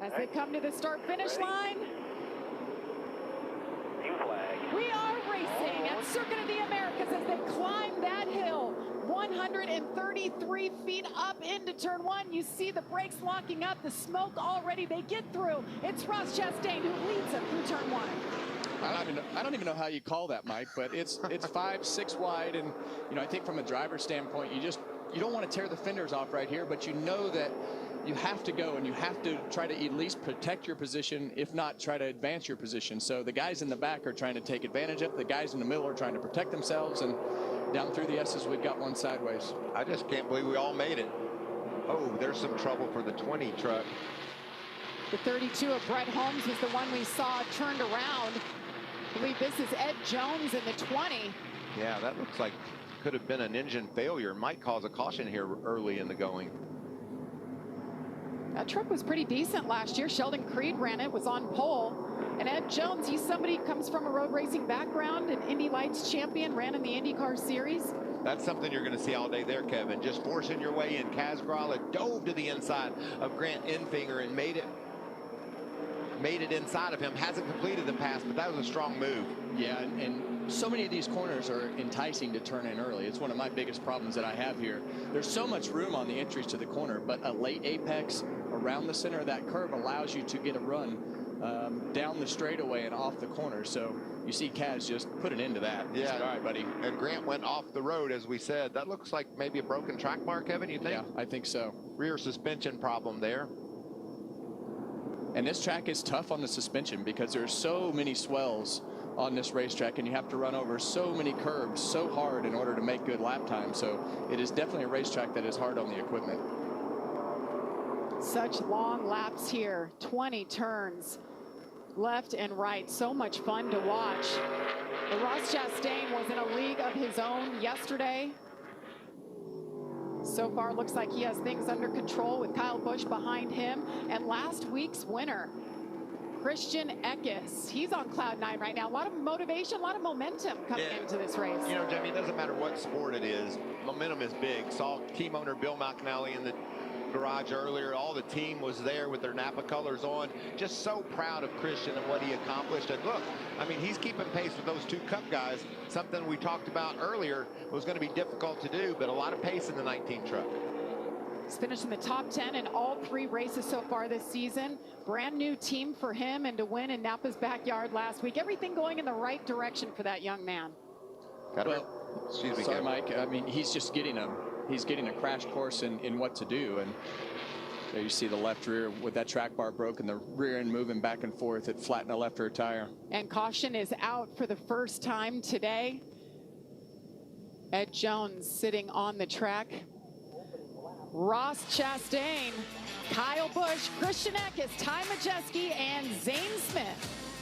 as they come to the start-finish line. We are racing at Circuit of the Americas as they climb that hill. 133 feet up into turn one. You see the brakes locking up, the smoke already. They get through. It's Ross Chastain who leads them through turn one. I don't even know how you call that, Mike, but it's 5, 6 wide, and I think from a driver's standpoint, you don't want to tear the fenders off right here, but you know that you have to go and you have to try to at least protect your position, if not try to advance your position. So the guys in the back are trying to take advantage of it. The guys in the middle are trying to protect themselves, and down through the S's, we've got one sideways. I just can't believe we all made it. Oh, there's some trouble for the 20 truck. The 32 of Brett Holmes was the one we saw turned around. I believe this is Ed Jones in the 20. Yeah, that looks like could have been an engine failure. Might cause a caution here early in the going. That truck was pretty decent last year. Sheldon Creed ran it, was on pole. And Ed Jones, he's somebody who comes from a road racing background, an Indy Lights champion, ran in the IndyCar Series. That's something you're going to see all day there, Kevin. Just forcing your way in. Kaz Grala dove to the inside of Grant Enfinger and made it inside of him. Hasn't completed the pass, but that was a strong move. Yeah, and so many of these corners are enticing to turn in early. It's one of my biggest problems that I have here. There's so much room on the entries to the corner, but a late apex around the center of that curve allows you to get a run down the straightaway and off the corner. So you see Kaz just put an end to that. Yeah. Said, all right, buddy. And Grant went off the road, as we said. That looks like maybe a broken track bar, Kevin, you think? Yeah, I think so. Rear suspension problem there. And this track is tough on the suspension because there's so many swells on this racetrack, and you have to run over so many curbs so hard in order to make good lap time. So it is definitely a racetrack that is hard on the equipment. Such long laps here, 20 turns left and right. So much fun to watch. But Ross Chastain was in a league of his own yesterday. So far, looks like he has things under control with Kyle Busch behind him. And last week's winner, Christian Eckes. He's on cloud 9 right now. A lot of motivation, a lot of momentum coming into this race. You know, Jamie, it doesn't matter what sport it is. Momentum is big. Saw team owner Bill McAnally in the garage earlier. All the team was there with their Napa colors on. Just so proud of Christian and what he accomplished. And look, I mean, he's keeping pace with those two Cup guys. Something we talked about earlier was going to be difficult to do, but a lot of pace in the 19 truck. He's finished in the top 10 in all 3 races so far this season. Brand new team for him, and to win in Napa's backyard last week. Everything going in the right direction for that young man. Excuse me, sorry, Kevin. Mike. I mean, he's just getting a crash course in what to do. And there you see the left rear with that track bar broken, the rear end moving back and forth. It flattened a left rear tire. And caution is out for the first time today. Ed Jones sitting on the track. Ross Chastain, Kyle Busch, Christian Eckes, Ty Majeski, and Zane Smith